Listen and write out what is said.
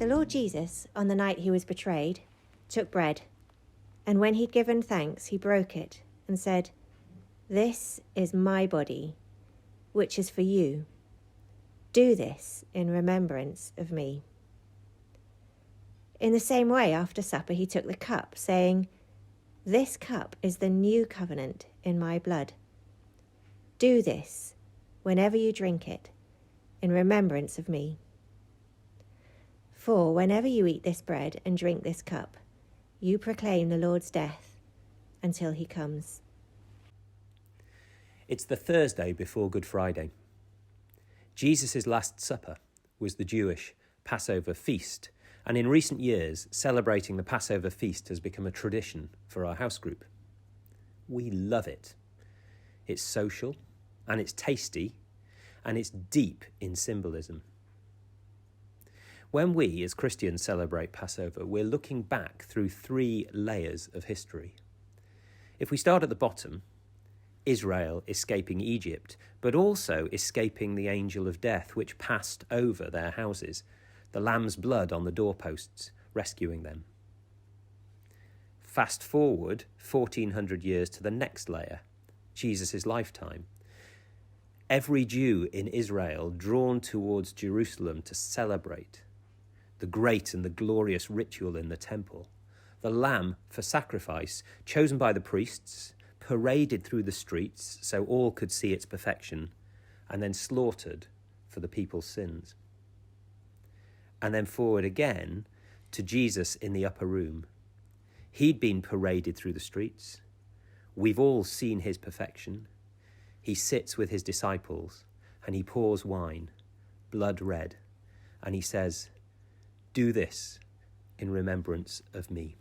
The Lord Jesus, on the night he was betrayed, took bread, and when he'd given thanks, he broke it and said, "This is my body, which is for you. Do this in remembrance of me." In the same way, after supper, he took the cup, saying, "This cup is the new covenant in my blood. Do this, whenever you drink it, in remembrance of me. For whenever you eat this bread and drink this cup, you proclaim the Lord's death until he comes." It's the Thursday before Good Friday. Jesus' Last Supper was the Jewish Passover feast, and in recent years, celebrating the Passover feast has become a tradition for our house group. We love it. It's social, and it's tasty, and it's deep in symbolism. When we, as Christians, celebrate Passover, we're looking back through 3 layers of history. If we start at the bottom, Israel escaping Egypt, but also escaping the angel of death, which passed over their houses, the lamb's blood on the doorposts, rescuing them. Fast forward 1400 years to the next layer, Jesus' lifetime. Every Jew in Israel drawn towards Jerusalem to celebrate the great and the glorious ritual in the temple. The lamb for sacrifice, chosen by the priests, paraded through the streets so all could see its perfection, and then slaughtered for the people's sins. And then forward again to Jesus in the upper room. He'd been paraded through the streets. We've all seen his perfection. He sits with his disciples and he pours wine, blood red, and he says, "Do this in remembrance of me."